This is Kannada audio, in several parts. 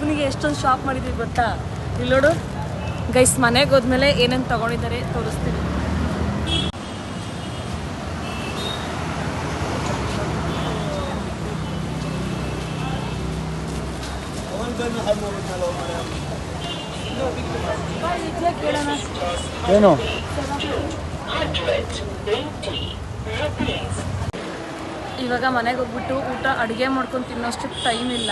ಒಬ್ಬನಿಗೆ ಎಷ್ಟೊಂದು ಶಾಪ್ ಮಾಡಿದ್ದೀವಿ ಗೊತ್ತಾ. ಇಲ್ಲಿ ನೋಡು ಗೈಸ್, ಮನೆಗೆ ಹೋದ್ಮೇಲೆ ಏನೇನು ತೊಗೊಂಡಿದ್ದಾರೆ ತೋರಿಸ್ತೀನಿ. ಏನು ಇವಾಗ ಮನೆಗೆ ಹೋಗ್ಬಿಟ್ಟು ಅಡುಗೆ ಮಾಡ್ಕೊಂಡು ತಿನ್ನೋಷ್ಟು ಟೈಮ್ ಇಲ್ಲ.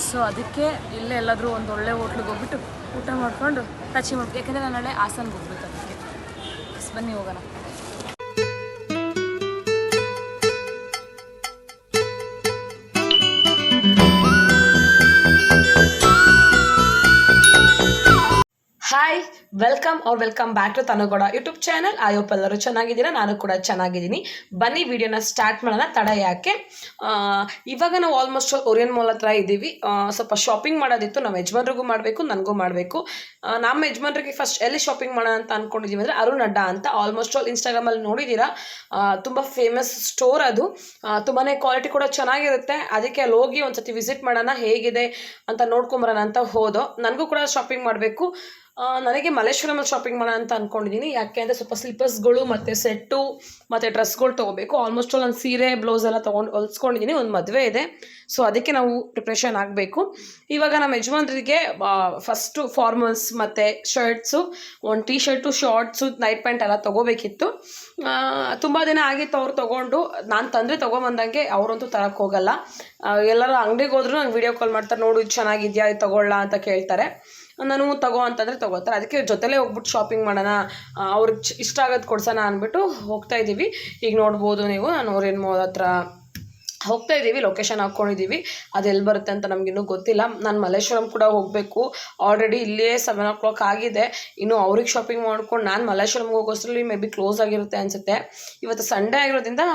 ಸೊ ಅದಕ್ಕೆ ಇಲ್ಲೇ ಎಲ್ಲಾದರೂ ಒಂದು ಒಳ್ಳೆ ಹೋಟ್ಲಿಗೆ ಹೋಗ್ಬಿಟ್ಟು ಊಟ ಮಾಡ್ಕೊಂಡು ಟಚಿ ಮಾಡ್ಬೇಕು. ಯಾಕಂದರೆ ನಾನು ನಾಳೆ ಹಾಸನ್ಗೆ ಹೋಗ್ಬೇಕು. ಅದಕ್ಕೆ ಬನ್ನಿ ಹೋಗೋಣ. Hi, welcome back to ತನುಗೌಡ YouTube channel. I hope ಎಲ್ಲರೂ ಚೆನ್ನಾಗಿದ್ದೀರಾ, ನಾನು ಕೂಡ ಚೆನ್ನಾಗಿದ್ದೀನಿ. ಬನ್ನಿ ವಿಡಿಯೋನ ಸ್ಟಾರ್ಟ್ ಮಾಡೋಣ, ತಡ ಯಾಕೆ. ಇವಾಗ ನಾವು ಆಲ್ಮೋಸ್ಟ್ ಓರಿಯನ್ ಮಾಲ್ ಹತ್ರ ಇದ್ದೀವಿ. ಸ್ವಲ್ಪ ಶಾಪಿಂಗ್ ಮಾಡೋದಿತ್ತು. ನಮ್ಮ ಯಜಮಾನ್ರಿಗೂ ಮಾಡಬೇಕು, ನನಗೂ ಮಾಡಬೇಕು. ನಮ್ಮ ಯಜಮಾನ್ರಿಗೆ ಫಸ್ಟ್ ಎಲ್ಲಿ ಶಾಪಿಂಗ್ ಮಾಡೋಣ ಅಂತ ಅಂದ್ಕೊಂಡಿದ್ದೀವಿ ಅಂದರೆ ಅರುಣ್ ಅಡ್ಡ ಅಂತ. ಆಲ್ಮೋಸ್ಟ್ ಆಲ್ ಇನ್ಸ್ಟಾಗ್ರಾಮಲ್ಲಿ ನೋಡಿದ್ದೀರಾ, ತುಂಬ ಫೇಮಸ್ ಸ್ಟೋರ್ ಅದು. ತುಂಬಾ ಕ್ವಾಲಿಟಿ ಕೂಡ ಚೆನ್ನಾಗಿರುತ್ತೆ. ಅದಕ್ಕೆ ಅಲ್ಲಿ ಹೋಗಿ ಒಂದು ಸತಿ ವಿಸಿಟ್ ಮಾಡೋಣ, ಹೇಗಿದೆ ಅಂತ ನೋಡ್ಕೊಂಬರೋಣ ಅಂತ ಹೋದೋ. ನನಗೂ ಕೂಡ ಶಾಪಿಂಗ್ ಮಾಡಬೇಕು. ನನಗೆ ಮಲ್ಲೇಶ್ವರಮಲ್ಲಿ ಶಾಪಿಂಗ್ ಮಾಡೋಣ ಅಂತ ಅಂದ್ಕೊಂಡಿದ್ದೀನಿ. ಯಾಕೆ ಅಂದರೆ ಸ್ವಲ್ಪ ಸ್ಲಿಪ್ಪರ್ಸ್ಗಳು ಮತ್ತು ಸೆಟ್ಟು ಮತ್ತು ಡ್ರೆಸ್ಗಳು ತೊಗೋಬೇಕು. ಆಲ್ಮೋಸ್ಟ್ ನಾನು ಸೀರೆ ಬ್ಲೌಸ್ ಎಲ್ಲ ಹೊಲ್ಸ್ಕೊಂಡಿದ್ದೀನಿ. ಒಂದು ಮದುವೆ ಇದೆ, ಸೊ ಅದಕ್ಕೆ ನಾವು ಪ್ರಿಪ್ರೇಷನ್ ಆಗಬೇಕು. ಇವಾಗ ನಮ್ಮ ಯಜಮಾನ್ರಿಗೆ ಫಸ್ಟು ಫಾರ್ಮಲ್ಸ್ ಮತ್ತು ಶರ್ಟ್ಸು, ಒಂದು T shirt, shorts, night pant ಎಲ್ಲ ತೊಗೋಬೇಕಿತ್ತು. ತುಂಬ ದಿನ ಆಗಿತ್ತು ಅವ್ರು ತೊಗೊಂಡು. ನಾನು ತಂದರೆ ತೊಗೊಂಬಂದಂಗೆ ಅವರಂತೂ ತರಕ್ಕೆ ಹೋಗಲ್ಲ. ಎಲ್ಲರೂ ಅಂಗಡಿಗೆ ಹೋದ್ರೂ ನಂಗೆ ವೀಡಿಯೋ ಕಾಲ್ ಮಾಡ್ತಾರೆ, ನೋಡು ಇದು ಚೆನ್ನಾಗಿದೆಯಾ, ಇದು ತೊಗೊಳ್ಳ ಅಂತ ಕೇಳ್ತಾರೆ. ನಾನು ತಗೋ ಅಂತಂದರೆ ತೊಗೋತಾರೆ. ಅದಕ್ಕೆ ಜೊತೆಲೇ ಹೋಗ್ಬಿಟ್ಟು ಶಾಪಿಂಗ್ ಮಾಡೋಣ, ಅವ್ರಿಗೆ ಇಷ್ಟ ಆಗೋದು ಕೊಡ್ಸೋಣ ಅಂದ್ಬಿಟ್ಟು ಹೋಗ್ತಾ ಇದ್ದೀವಿ. ಈಗ ನೋಡ್ಬೋದು ನೀವು, ನಾನು ಓರಿಯನ್ ಮಾಲ್ ಹತ್ರ ಹೋಗ್ತಾ ಇದ್ದೀವಿ. ಲೊಕೇಶನ್ ಹಾಕ್ಕೊಂಡಿದ್ದೀವಿ. ಅದು ಎಲ್ಲಿ ಬರುತ್ತೆ ಅಂತ ನಮಗಿನ್ನೂ ಗೊತ್ತಿಲ್ಲ. ನಾನು ಮಲ್ಲೇಶ್ವರಂ ಕೂಡ ಹೋಗಬೇಕು. ಆಲ್ರೆಡಿ ಇಲ್ಲೇ 7 o'clock ಆಗಿದೆ. ಇನ್ನು ಅವ್ರಿಗೆ ಶಾಪಿಂಗ್ ಮಾಡ್ಕೊಂಡು ನಾನು ಮಲ್ಲೇಶ್ವರಂಗೆ ಹೋಗೋಷ್ಟರಲ್ಲಿ ಮೇ ಬಿ ಕ್ಲೋಸ್ ಆಗಿರುತ್ತೆ ಅನಿಸುತ್ತೆ. ಇವತ್ತು ಸಂಡೇ ಆಗಿರೋದ್ರಿಂದ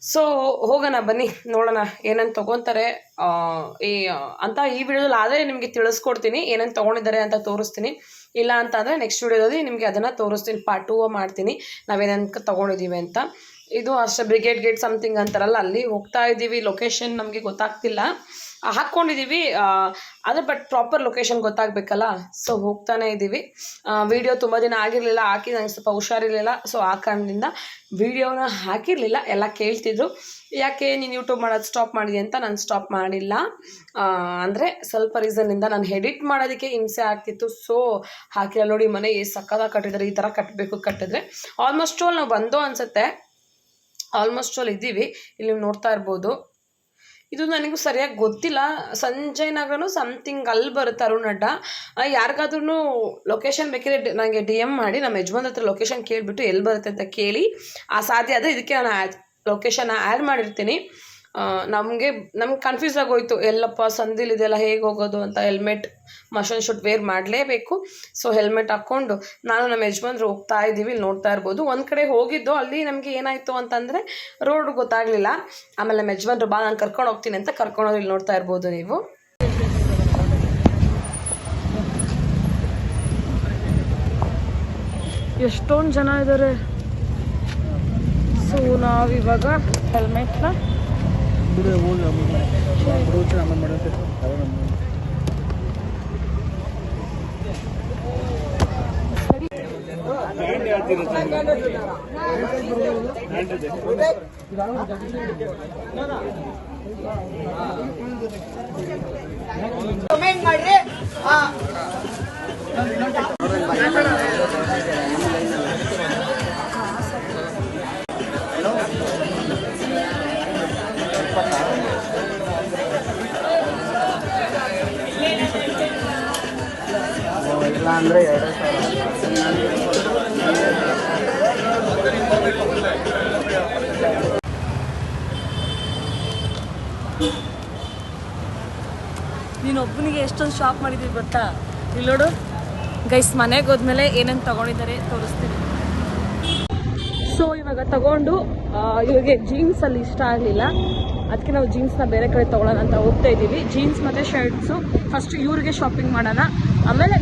ಸೊ ಹೋಗೋಣ ಬನ್ನಿ, ನೋಡೋಣ ಏನೇನು ತೊಗೊತಾರೆ ಅಂತ. ಈ ವಿಡಿಯೋದಲ್ಲಿ ಆದರೆ ನಿಮಗೆ ತಿಳಿಸ್ಕೊಡ್ತೀನಿ, ಏನೇನು ತೊಗೊಂಡಿದ್ದಾರೆ ಅಂತ ತೋರಿಸ್ತೀನಿ. ಇಲ್ಲ ಅಂತ ಅಂದರೆ ನೆಕ್ಸ್ಟ್ ವಿಡಿಯೋದಲ್ಲಿ ನಿಮಗೆ ಅದನ್ನು ತೋರಿಸ್ತೀನಿ, ಪಾರ್ಟ್ 2 ಮಾಡ್ತೀನಿ ನಾವೇನೇನು ತೊಗೊಂಡಿದ್ದೀವಿ ಅಂತ. ಇದು ಅಷ್ಟೇ ಬ್ರಿಗೇಡ್ ಗೇಟ್ ಸಮಥಿಂಗ್ ಅಂತಾರಲ್ಲ, ಅಲ್ಲಿ ಹೋಗ್ತಾ ಇದ್ದೀವಿ. ಲೊಕೇಶನ್ ನಮಗೆ ಗೊತ್ತಾಗ್ತಿಲ್ಲ, ಹಾಕ್ಕೊಂಡಿದ್ದೀವಿ ಆದರೆ ಬಟ್ ಪ್ರಾಪರ್ ಲೊಕೇಶನ್ ಗೊತ್ತಾಗಬೇಕಲ್ಲ. ಸೊ ಹೋಗ್ತಾನೆ ಇದ್ದೀವಿ. ವಿಡಿಯೋ ತುಂಬ ದಿನ ಆಗಿರಲಿಲ್ಲ, ಹಾಕಿ ನನಗೆ ಸ್ವಲ್ಪ ಹುಷಾರಿರಲಿಲ್ಲ. ಸೊ ಆ ಕಾರಣದಿಂದ ವಿಡಿಯೋನ ಹಾಕಿರಲಿಲ್ಲ. ಎಲ್ಲ ಕೇಳ್ತಿದ್ರು, ಯಾಕೆ ನೀನು ಯೂಟ್ಯೂಬ್ ಮಾಡೋದು ಸ್ಟಾಪ್ ಮಾಡಿದೆ ಅಂತ. ನಾನು ಸ್ಟಾಪ್ ಮಾಡಿಲ್ಲ. ಅಂದರೆ ಸ್ವಲ್ಪ ರೀಸನ್ನಿಂದ ನಾನು ಎಡಿಟ್ ಮಾಡೋದಕ್ಕೆ ಹಿಂಸೆ ಆಗ್ತಿತ್ತು. ಸೊ ಹಾಕಿಲ್ಲ. ನೋಡಿ ಮನೆ ಸಕ್ಕತ್ತಾಗಿ ಕಟ್ಟಿದ್ದಾರೆ, ಈ ಥರ ಕಟ್ಟಿದ್ರೆ ಆಲ್ಮೋಸ್ಟ್ ಆಲ್ ನಾವು ಬಂದೋ ಅನಿಸುತ್ತೆ. ಆಲ್ಮೋಸ್ಟ್ ಆಲ್ ಇದ್ದೀವಿ. ಇಲ್ಲಿ ನೀವು ನೋಡ್ತಾ ಇರ್ಬೋದು. ಇದು ನನಗೂ ಸರಿಯಾಗಿ ಗೊತ್ತಿಲ್ಲ, ಸಂಜಯ್ ನಗರನು ಸಮಥಿಂಗ್ ಅಲ್ಲಿ ಬರುತ್ತೆ ಅರುಣ್ ಅಡ್ಡ. ಯಾರಿಗಾದ್ರೂ ಲೊಕೇಶನ್ ಬೇಕಿದ್ರೆ ನನಗೆ DM ಮಾಡಿ, ನಮ್ಮ ಯಜಮಾನ್ ಹತ್ರ ಲೊಕೇಶನ್ ಕೇಳಿಬಿಟ್ಟು ಎಲ್ಲಿ ಬರುತ್ತೆ ಅಂತ ಕೇಳಿ. ಸಾಧ್ಯ ಆದರೆ ಇದಕ್ಕೆ ನಾನು ಲೊಕೇಶನ್ ಆ್ಯಡ್ ಮಾಡಿರ್ತೀನಿ. ನಮಗೆ ಕನ್ಫ್ಯೂಸ್ ಆಗೋಯ್ತು, ಎಲ್ಲಪ್ಪ ಸಂದಿಲಿದೆಲ್ಲ ಹೇಗೆ ಹೋಗೋದು ಅಂತ. ಹೆಲ್ಮೆಟ್ ಮಷನ್ ಶೂಟ್ ವೇರ್ ಮಾಡಲೇಬೇಕು. ಸೊ ಹೆಲ್ಮೆಟ್ ಹಾಕ್ಕೊಂಡು ನಾನು ನಮ್ಮ ಯಜಮಾನ್ರು ಹೋಗ್ತಾ ಇದ್ದೀವಿ. ಇಲ್ಲಿ ನೋಡ್ತಾ ಇರ್ಬೋದು. ಒಂದು ಕಡೆ ಹೋಗಿದ್ದು, ಅಲ್ಲಿ ನಮಗೆ ಏನಾಯಿತು ಅಂತಂದರೆ ರೋಡ್ ಗೊತ್ತಾಗಲಿಲ್ಲ. ಆಮೇಲೆ ನಮ್ಮ ಯಜಮಾನ್ರು ಬಾ ನಾನು ಕರ್ಕೊಂಡು ಹೋಗ್ತೀನಿ ಅಂತ ಕರ್ಕೊಂಡೋಗಿ ಇಲ್ಲಿ ನೋಡ್ತಾ ಇರ್ಬೋದು ನೀವು. ಎಷ್ಟೊಂದು ಜನ ಇದ್ದಾರೆ. ಸೊ ನಾವಿವಾಗ ಹೆಲ್ಮೆಟ್ನ ಕಮೆಂಟ್ ಮಾಡ್ರಿ. ಇಲ್ಲ ಅಂದರೆ 2,000. ನೀನೊಬ್ಬನಿಗೆ ಎಷ್ಟೊಂದು ಶಾಪ್ ಮಾಡಿದ್ದೀವಿ ಗೊತ್ತಾ. ಇಲ್ಲಿ ನೋಡು ಗೈಸ್, ಮನೆಗೆ ಹೋದ್ಮೇಲೆ ಏನೇನು ತೊಗೊಂಡಿದ್ದಾರೆ ತೋರಿಸ್ತೀನಿ. ಸೊ ಇವಾಗ ತಗೊಂಡು ಇವಾಗ ಜೀನ್ಸಲ್ಲಿ ಇಷ್ಟ ಆಗಲಿಲ್ಲ. ಅದಕ್ಕೆ ನಾವು ಜೀನ್ಸ್ನ ಬೇರೆ ಕಡೆ ತೊಗೊಳ್ಳೋಣ ಅಂತ ಹೋಗ್ತಾ ಇದ್ದೀವಿ. ಜೀನ್ಸ್ ಮತ್ತು ಶರ್ಟ್ಸು ಫಸ್ಟ್ ಇವ್ರಿಗೆ ಶಾಪಿಂಗ್ ಮಾಡೋಣ, ಆಮೇಲೆ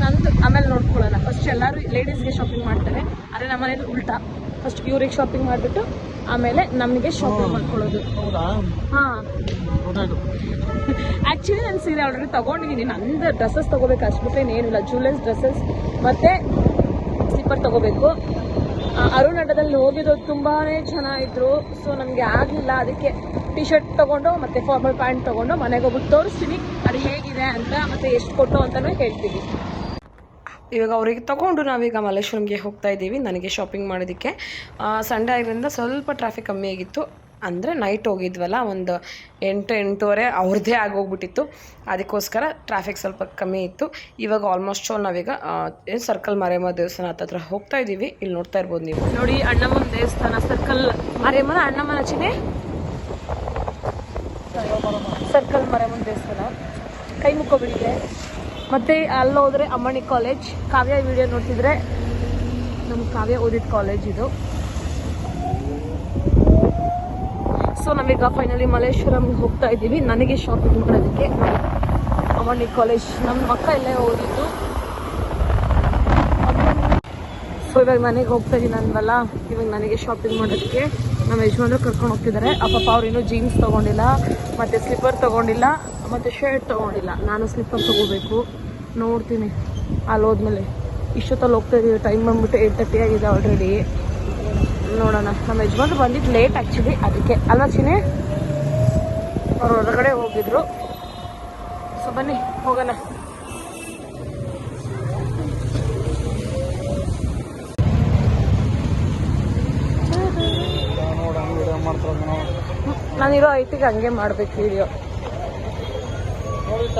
ನೋಡ್ಕೊಳ್ಳೋಣ. ಫಸ್ಟ್ ಎಲ್ಲರೂ ಲೇಡೀಸ್ಗೆ ಶಾಪಿಂಗ್ ಮಾಡ್ತಾರೆ, ಆದರೆ ನಮ್ಮ ಮನೇಲಿ ಉಲ್ಟಾ, ಫಸ್ಟ್ ಇವ್ರಿಗೆ ಶಾಪಿಂಗ್ ಮಾಡಿಬಿಟ್ಟು ಆಮೇಲೆ ನಮಗೆ ಶಾಪಿಂಗ್ ಮಾಡ್ಕೊಳ್ಳೋದು. ಹಾಂ, ಆ್ಯಕ್ಚುಲಿ ನಾನು ಸೀರೆ ಆಲ್ರೆಡಿ ತೊಗೊಂಡಿದ್ದೀನಿ. ನಂದು ಡ್ರೆಸ್ಸಸ್ ತೊಗೋಬೇಕು ಅಷ್ಟುಬಿಟ್ರೆ ಏನಿಲ್ಲ. ಜ್ಯುವೆಲರ್ಸ್, ಡ್ರೆಸ್ಸಸ್ ಮತ್ತು ಸ್ಲಿಪ್ಪರ್ ತೊಗೋಬೇಕು. ಅರುಣ್ ಅಡ್ಡದಲ್ಲಿ ಹೋಗಿದ್ದು ತುಂಬಾ ಚೆನ್ನಾಗಿದ್ರು. ಸೊ ನಮಗೆ ಆಗಲಿಲ್ಲ, ಅದಕ್ಕೆ ಟಿ ಶರ್ಟ್ ತೊಗೊಂಡು ಮತ್ತು ಫಾರ್ಮಲ್ ಪ್ಯಾಂಟ್ ತೊಗೊಂಡು ಮನೆಗೆ ಹೋಗ್ಬಿಟ್ಟು ತೋರಿಸ್ತೀನಿ ಅದು ಹೇಗಿದೆ ಅಂತ, ಮತ್ತು ಎಷ್ಟು ಕೊಟ್ಟು ಅಂತಲೂ ಹೇಳ್ತೀವಿ. ಇವಾಗ ಅವರಿಗೆ ತೊಗೊಂಡು ನಾವೀಗ ಮಲ್ಲೇಶ್ವರಂಗೆ ಹೋಗ್ತಾ ಇದ್ದೀವಿ ನನಗೆ ಶಾಪಿಂಗ್ ಮಾಡೋದಕ್ಕೆ. ಸಂಡೇ ಆಗಿದ್ದರಿಂದ ಸ್ವಲ್ಪ ಟ್ರಾಫಿಕ್ ಕಮ್ಮಿ ಆಗಿತ್ತು. ಅಂದರೆ ನೈಟ್ ಹೋಗಿದ್ವಲ್ಲ, ಒಂದು 8-8:30 ಅವ್ರದ್ದೇ ಆಗೋಗ್ಬಿಟ್ಟಿತ್ತು. ಅದಕ್ಕೋಸ್ಕರ ಟ್ರಾಫಿಕ್ ಸ್ವಲ್ಪ ಕಮ್ಮಿ ಇತ್ತು. ಇವಾಗ ಆಲ್ಮೋಸ್ಟ್ ನಾವೀಗ ಸರ್ಕಲ್ ಮಾರಿಯಮ್ಮ ದೇವಸ್ಥಾನ ಹತ್ರ ಹೋಗ್ತಾ ಇದ್ದೀವಿ. ಇಲ್ಲಿ ನೋಡ್ತಾ ಇರ್ಬೋದು ನೀವು. ನೋಡಿ, ಅಣ್ಣಮ್ಮನ ದೇವಸ್ಥಾನ, ಸರ್ಕಲ್ ಮಾರಿಯಮ್ಮನ ಅಣ್ಣಮ್ಮನ ಚಿನೆ, ಸರ್ಕಲ್ ಮಾರಿಯಮ್ಮನ ದೇವಸ್ಥಾನ. ಕೈ ಮುಕ್ಕೋಬಿಟ್ಟಿದೆ. ಮತ್ತು ಅಲ್ಲೋದ್ರೆ ಅಮ್ಮಣಿ ಕಾಲೇಜ್. ಕಾವ್ಯ ವಿಡಿಯೋ ನೋಡ್ತಿದ್ರೆ ನಮ್ಮ ಕಾವ್ಯ ಓದಿದ ಕಾಲೇಜ್ ಇದು. ಸೊ ನಾವೀಗ ಫೈನಲಿ ಮಲ್ಲೇಶ್ವರಂಗೆ ಹೋಗ್ತಾ ಇದ್ದೀವಿ ನನಗೆ ಶಾಪಿಂಗ್ ಮಾಡೋದಕ್ಕೆ. ಅಮ್ಮಣಿ ಕಾಲೇಜ್ ನಮ್ಮ ಅಕ್ಕ ಇಲ್ಲೇ ಓದಿದ್ದು. ಸೊ ಇವಾಗ ಮನೆಗೆ ಹೋಗ್ತಾ ಇದ್ದೀನಿ ಅಂದಲ್ಲ, ಇವಾಗ ನನಗೆ ಶಾಪಿಂಗ್ ಮಾಡೋದಕ್ಕೆ ನಮ್ಮ ಯಜಮಾನ್ರು ಕರ್ಕೊಂಡು ಹೋಗ್ತಿದ್ದಾರೆ. ಪಾಪ ಅವ್ರು ಇನ್ನೂ ಜೀನ್ಸ್ ತೊಗೊಂಡಿಲ್ಲ, ಮತ್ತು ಸ್ಲಿಪ್ಪರ್ ತೊಗೊಂಡಿಲ್ಲ, ಮತ್ತು ಶರ್ಟ್ ತೊಗೊಂಡಿಲ್ಲ. ನಾನು ಸ್ಲಿಪ್ಪರ್ ತೊಗೋಬೇಕು, ನೋಡ್ತೀನಿ ಅಲ್ಲಿ ಹೋದ್ಮೇಲೆ. ಇಷ್ಟೊತ್ತಲ್ಲಿ ಹೋಗ್ತಾ ಇದ್ದೀವಿ, ಟೈಮ್ ಬಂದ್ಬಿಟ್ಟು 8:30 ಆಗಿದೆ ಆಲ್ರೆಡಿ. ನೋಡೋಣ. ನಮ್ಮ ಯಜಮಾನ್ರು ಬಂದಿದ್ದು ಲೇಟ್ ಆ್ಯಕ್ಚುಲಿ, ಅದಕ್ಕೆ ಅಲ್ವಾ ಚಿನ್ನೆ, ಅವ್ರು ಹೊರಗಡೆ ಹೋಗಿದ್ರು. ಸೊ ಬನ್ನಿ ಹೋಗೋಣ. ನಾನಿರೋ ಐಟಿಗೆ ಹಂಗೆ ಮಾಡ್ಬೇಕು ವಿಡಿಯೋ. ಲೈಟ್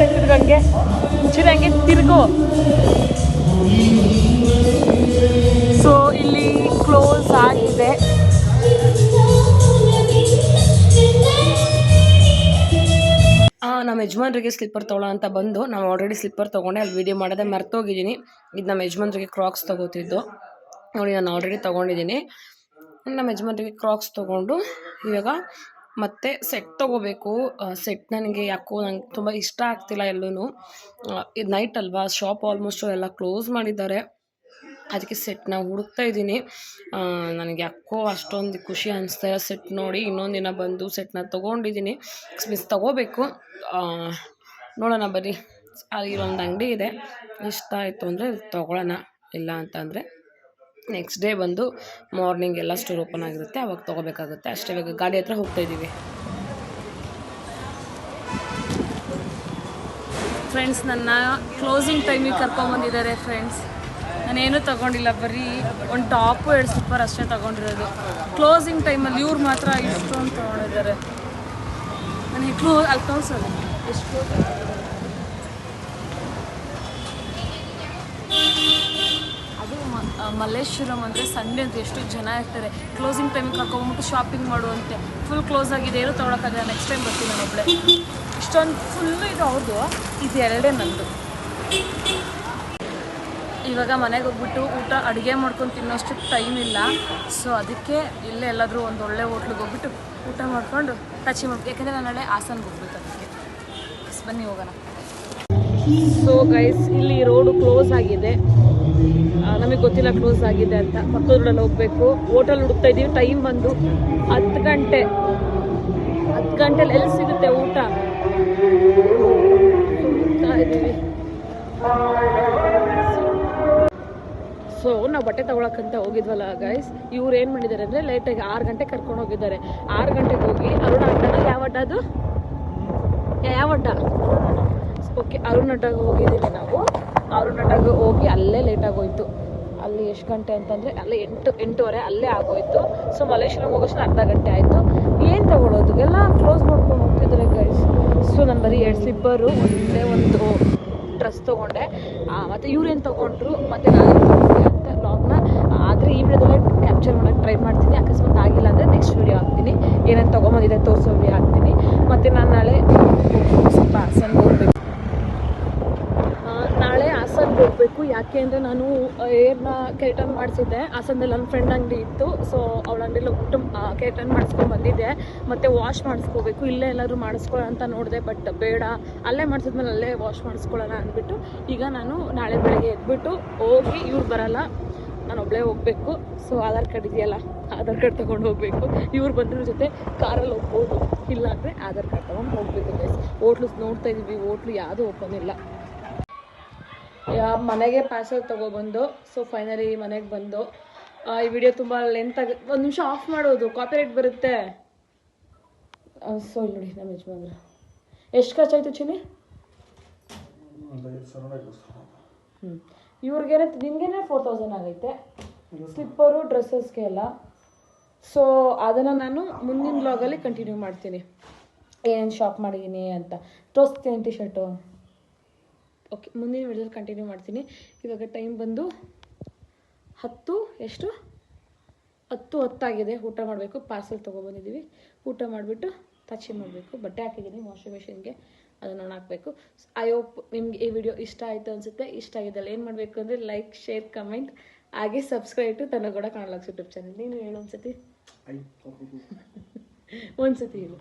ಹಾಕಿದ್ರು ಹಂಗೆ ಚಿರ ಹಂಗೆ ತಿರುಗು. ಸೊ ಇಲ್ಲಿ ಕ್ಲೋಸ್ ಆಗಿದೆ. ನಮ್ಮ ಯಜಮಾನ್ರಿಗೆ ಸ್ಲಿಪ್ಪರ್ ತೊಗೊಳ್ಳೋ ಅಂತ ಬಂದು ನಾವು ಆಲ್ರೆಡಿ ಸ್ಲಿಪ್ಪರ್ ತೊಗೊಂಡೆ. ಅಲ್ಲಿ ವೀಡಿಯೋ ಮಾಡೋದೇ ಮರ್ತೋಗಿದ್ದೀನಿ. ಇದು ನಮ್ಮ ಯಜಮಾನ್ರಿಗೆ ಕ್ರಾಕ್ಸ್ ತೊಗೋತಿದ್ದು ನೋಡಿ, ನಾನು ಆಲ್ರೆಡಿ ತೊಗೊಂಡಿದ್ದೀನಿ. ನಮ್ಮ ಯಜಮಾನ್ರಿಗೆ ಕ್ರಾಕ್ಸ್ ತೊಗೊಂಡು ಇವಾಗ ಮತ್ತು ಸೆಟ್ ತೊಗೋಬೇಕು. ಸೆಟ್ ನನಗೆ ಯಾಕೋ ನಂಗೆ ತುಂಬ ಇಷ್ಟ ಆಗ್ತಿಲ್ಲ ಎಲ್ಲೂ. ಇದು ನೈಟ್ ಅಲ್ವಾ, ಶಾಪ್ ಆಲ್ಮೋಸ್ಟು ಎಲ್ಲ ಕ್ಲೋಸ್ ಮಾಡಿದ್ದಾರೆ. ಅದಕ್ಕೆ ಸೆಟ್ನ ಹುಡುಕ್ತಾ ಇದ್ದೀನಿ. ನನಗೆ ಯಾಕೋ ಅಷ್ಟೊಂದು ಖುಷಿ ಅನಿಸ್ತಾ ಇಲ್ಲ ಸೆಟ್ ನೋಡಿ. ಇನ್ನೊಂದು ದಿನ ಬಂದು ಸೆಟ್ನ ತೊಗೊಂಡಿದ್ದೀನಿ, ತೊಗೋಬೇಕು. ನೋಡೋಣ ಬನ್ನಿ. ಅಲ್ಲಿ ಒಂದು ಅಂಗಡಿ ಇದೆ, ಇಷ್ಟ ಆಯಿತು ಅಂದರೆ ತೊಗೊಳ್ಳೋಣ, ಇಲ್ಲ ಅಂತಂದರೆ ನೆಕ್ಸ್ಟ್ ಡೇ ಬಂದು ಮಾರ್ನಿಂಗ್ ಎಲ್ಲ ಸ್ಟೋರ್ ಓಪನ್ ಆಗಿರುತ್ತೆ, ಅವಾಗ ತೊಗೋಬೇಕಾಗುತ್ತೆ ಅಷ್ಟೇ. ಇವಾಗ ಗಾಡಿ ಹತ್ರ ಹೋಗ್ತಾಯಿದ್ದೀವಿ. ಫ್ರೆಂಡ್ಸ್, ನನ್ನ ಕ್ಲೋಸಿಂಗ್ ಟೈಮಿಗೆ ಕರ್ಕೊಂಬಂದಿದ್ದಾರೆ ಫ್ರೆಂಡ್ಸ್. ನಾನೇನು ತೊಗೊಂಡಿಲ್ಲ, ಬರೀ ಒಂದು ಟಾಪು 2 ಸ್ಲಿಪ್ಪರ್ ಅಷ್ಟೇ ತೊಗೊಂಡಿರೋದು. ಕ್ಲೋಸಿಂಗ್ ಟೈಮಲ್ಲಿ ಇವ್ರು ಮಾತ್ರ ಇಷ್ಟೊಂದು ತೊಗೊಂಡಿದ್ದಾರೆ. ನನಗೆ ಅಲ್ಲಿ ತೋರಿಸೋದು ಎಷ್ಟು. ಅದು ಮಲ್ಲೇಶ್ವರಂ ಅಂದರೆ ಸಂಡೇ ಅಂತ ಎಷ್ಟು ಜನ ಇರ್ತಾರೆ. ಕ್ಲೋಸಿಂಗ್ ಟೈಮಿಗೆ ಕರ್ಕೊಂಡ್ಬಿಟ್ಟು ಶಾಪಿಂಗ್ ಮಾಡುವಂತೆ. ಫುಲ್ ಕ್ಲೋಸ್ ಆಗಿದೆ, ಏನು ತೊಗೊಳಕ್ಕಾಗಲ್ಲ. ನೆಕ್ಸ್ಟ್ ಟೈಮ್ ಬರ್ತೀನಿ ನಾನು ಒಬ್ಬಳೆ. ಇಷ್ಟೊಂದು ಫುಲ್ಲು ಇದು ಅವ್ರದ್ದು, ಇದು 2 ನಂದು. ಇವಾಗ ಮನೆಗೆ ಹೋಗ್ಬಿಟ್ಟು ಅಡುಗೆ ಮಾಡ್ಕೊಂಡು ತಿನ್ನೋಷ್ಟು ಟೈಮ್ ಇಲ್ಲ. ಸೊ ಅದಕ್ಕೆ ಇಲ್ಲೇ ಎಲ್ಲಾದರೂ ಒಂದು ಒಳ್ಳೆ ಹೋಟ್ಲಿಗೆ ಹೋಗ್ಬಿಟ್ಟು ಊಟ ಮಾಡಿಕೊಂಡು ಟಚಿ ಮಾಡ್ಬೇಕು. ಯಾಕೆಂದರೆ ನಾನು ನಾಳೆ ಹಾಸನ್ಗೆ ಹೋಗ್ಬೇಕು, ಅದಕ್ಕೆ ಬನ್ನಿ ಹೋಗೋಣ. ಸೊ ಗೈಸ್, ಇಲ್ಲಿ ರೋಡು ಕ್ಲೋಸ್ ಆಗಿದೆ. ನಮಗೆ ಗೊತ್ತಿಲ್ಲ ಕ್ಲೋಸ್ ಆಗಿದೆ ಅಂತ. ಪಕ್ಕದ ರೋಡಲ್ಲಿ ಹೋಗಬೇಕು. ಹೋಟೆಲ್ ಹುಡುಕ್ತಾ ಇದ್ದೀವಿ. ಟೈಮ್ ಬಂದು 10 ಗಂಟೆ. 10 ಗಂಟೆಲಿ ಎಲ್ಲಿ ಸಿಗುತ್ತೆ ಊಟ? ಹುಡುಕ್ತಾ ಇದ್ದೀವಿ. ಸೊ ನಾವು ಬಟ್ಟೆ ತೊಗೊಳಕ್ಕಂತ ಹೋಗಿದ್ವಲ್ಲ ಗೈಸ್, ಇವ್ರು ಏನು ಮಾಡಿದ್ದಾರೆ ಅಂದರೆ ಲೇಟಾಗಿ 6 ಗಂಟೆಗೆ ಕರ್ಕೊಂಡು ಹೋಗಿದ್ದಾರೆ. 6 ಗಂಟೆಗೆ ಹೋಗಿ ಅರುಣ ಅಡ್ಡನ ಯಾವ ಅಡ್ಡ ಅದು? ಯಾವ ಅಡ್ಡ? ಓಕೆ, ಅರುಣ ಅಡ್ಡಾಗ ಹೋಗಿದ್ದೀವಿ ನಾವು. ಅರುಣ ಅಡ್ಡಾಗ ಹೋಗಿ ಅಲ್ಲೇ ಲೇಟಾಗಿ ಹೋಯ್ತು. ಅಲ್ಲಿ ಎಷ್ಟು ಗಂಟೆ ಅಂತಂದರೆ ಅಲ್ಲೇ 8-8:30 ಅಲ್ಲೇ ಆಗೋಯ್ತು. ಸೊ ಮಲ್ಲೇಶ್ವರಂ ಹೋಗೋಷ್ಟು ಅರ್ಧ ಗಂಟೆ ಆಯಿತು. ಏನು ತೊಗೊಳೋದು, ಎಲ್ಲ ಕ್ಲೋಸ್ ಮಾಡ್ಕೊಂಡು ಹೋಗ್ತಿದ್ದಾರೆ ಗೈಸ್. ಸೊ ನಾನು ಬರೀ 2 ಸ್ಲಿಪ್ಪರು, ಒಂದೇ ಒಂದು ಡ್ರೆಸ್ ತೊಗೊಂಡೆ. ಮತ್ತು ಇವ್ರೇನು ತೊಗೊಂಡ್ರು ಮತ್ತು ನಾನು ತೊಗೊಂಡೆ ಅಂತ ವ್ಲಾಗ್ನ ಆದರೆ ಈ ವಿಡಿಯೋದಲ್ಲೇ ಕ್ಯಾಪ್ಚರ್ ಮಾಡೋಕ್ಕೆ ಟ್ರೈ ಮಾಡ್ತೀನಿ. ಅಕಸ್ಮಾತ್ ಆಗಿಲ್ಲ ಅಂದರೆ ನೆಕ್ಸ್ಟ್ ವೀಡಿಯೋ ಹಾಕ್ತೀನಿ. ಏನೇನು ತೊಗೊಂಬಂದಿದೆ ತೋರಿಸೋ ವಿಡಿಯೋ ಹಾಕ್ತೀನಿ. ಮತ್ತು ನಾನು ನಾಳೆ ಸ್ವಲ್ಪ ಹಾಸನ್ಗೆ ಹೋಗ್ಬೇಕು. ನಾಳೆ ಹಾಸನ್ಗೆ ಹೋಗಬೇಕು. ಯಾಕೆ ಯಾಕೆ ಅಂದರೆ ನಾನು ಏರ್ನ ಕೆರೆಟನ್ ಮಾಡಿಸಿದ್ದೆ ಹಾಸನದಲ್ಲಿ ನನ್ನ ಫ್ರೆಂಡ್ ಅಂಗಡಿ ಇತ್ತು. ಸೊ ಅವಳ ಅಂಗಡಿಲಿ ಹೋಗ್ಬಿಟ್ಟು ಕೆರೆಟನ್ ಮಾಡಿಸ್ಕೊಂಡು ಬಂದಿದ್ದೆ. ಮತ್ತು ವಾಶ್ ಮಾಡಿಸ್ಕೋಬೇಕು, ಇಲ್ಲೇ ಎಲ್ಲರೂ ಮಾಡಿಸ್ಕೊಳ್ಳೋ ಅಂತ ನೋಡಿದೆ. ಬಟ್ ಬೇಡ, ಅಲ್ಲೇ ಮಾಡಿಸಿದ್ಮೇಲೆ ಅಲ್ಲೇ ವಾಶ್ ಮಾಡಿಸ್ಕೊಳ್ಳೋಣ ಅಂದ್ಬಿಟ್ಟು ಈಗ ನಾನು ನಾಳೆ ಬೆಳಗ್ಗೆ ಎದ್ಬಿಟ್ಟು ಹೋಗಿ, ಇವ್ರು ಬರಲ್ಲ, ನಾನು ಒಬ್ಬಳೇ ಹೋಗಬೇಕು. ಸೊ ಆಧಾರ್ ಕಾರ್ಡ್ ಇದೆಯಲ್ಲ, ಆಧಾರ್ ಕಾರ್ಡ್ ತೊಗೊಂಡು ಹೋಗಬೇಕು. ಇವ್ರು ಬಂದ್ರ ಜೊತೆ ಕಾರಲ್ಲಿ ಹೋಗ್ಬೋದು, ಇಲ್ಲಾಂದರೆ ಆಧಾರ್ ಕಾರ್ಡ್ ತೊಗೊಂಡು ಹೋಗಬೇಕು ಗೈಸ್. ಹೋಟ್ಲು ನೋಡ್ತಾ ಇದ್ದೀವಿ, ಹೋಟ್ಲು ಯಾವುದೂ ಓಪನ್ ಇಲ್ಲ. ಮನೆಗೆ ಪಾರ್ಸಲ್ ತೊಗೊಬಂದು ಸೊ ಫೈನಲಿ ಮನೆಗೆ ಬಂದು ಈ ವಿಡಿಯೋ ತುಂಬ ಲೆಂತ್ ಆಗಿ, ಒಂದು ನಿಮಿಷ ಆಫ್ ಮಾಡೋದು, ಕಾಪಿರೈಟ್ ಬರುತ್ತೆ. ಸೊ ಇಲ್ಲಿ ನೋಡಿ ನಮ್ಮ ಯಜಮಾನ್ರು ಎಷ್ಟು ಖರ್ಚಾಯಿತು ಚಿನ್ನಿ? ಇವ್ರಿಗೇನೆ ನಿಮಗೇನೆ 4000 ಆಗೈತೆ, ಸ್ಲಿಪ್ಪರು ಡ್ರೆಸ್ಸಸ್ಗೆ ಎಲ್ಲ. ಸೊ ಅದನ್ನು ನಾನು ಮುಂದಿನ ಬ್ಲಾಗಲ್ಲಿ ಕಂಟಿನ್ಯೂ ಮಾಡ್ತೀನಿ, ಏನೇನು ಶಾಪ್ ಮಾಡಿದ್ದೀನಿ ಅಂತ. ತೋರಿಸ್ತೀನಿ ಟಿ ಶರ್ಟು. ಓಕೆ, ಮುಂದಿನ ವಿಡಿಯೋದಲ್ಲಿ ಕಂಟಿನ್ಯೂ ಮಾಡ್ತೀನಿ. ಇವಾಗ ಟೈಮ್ ಬಂದು 10:10 ಊಟ ಮಾಡಬೇಕು. ಪಾರ್ಸೆಲ್ ತೊಗೊಬಂದಿದ್ದೀವಿ, ಊಟ ಮಾಡಿಬಿಟ್ಟು ತಚ್ಚಿ ಮಾಡಬೇಕು. ಬಟ್ಟೆ ಹಾಕಿದ್ದೀನಿ ವಾಷಿಂಗ್ ಮಿಷಿನ್ಗೆ, ಅದನ್ನು ಹಾಕಬೇಕು. ಐ ಹೋಪ್ ನಿಮ್ಗೆ ಈ ವಿಡಿಯೋ ಇಷ್ಟ ಆಯಿತು ಅನಿಸುತ್ತೆ. ಇಷ್ಟ ಆಗಿದ್ದಲ್ಲ ಏನು ಮಾಡಬೇಕು ಅಂದರೆ ಲೈಕ್, ಶೇರ್, ಕಮೆಂಟ್, ಹಾಗೆ subscribe to ತನಗೌಡ Kannada vlogs YouTube channel. ನೀನು ಹೇಳು ಒಂದ್ಸತಿ ಹೇಳು,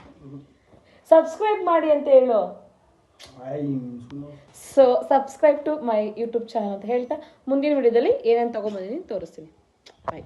ಸಬ್ಸ್ಕ್ರೈಬ್ ಮಾಡಿ ಅಂತ ಹೇಳು. So subscribe to my YouTube channel ಅಂತ ಹೇಳ್ತಾ ಮುಂದಿನ ವಿಡಿಯೋದಲ್ಲಿ ಏನೇನು ತೊಗೊಂಬಂದಿದ್ದೀನಿ ತೋರಿಸ್ತೀನಿ. ಬಾಯ್.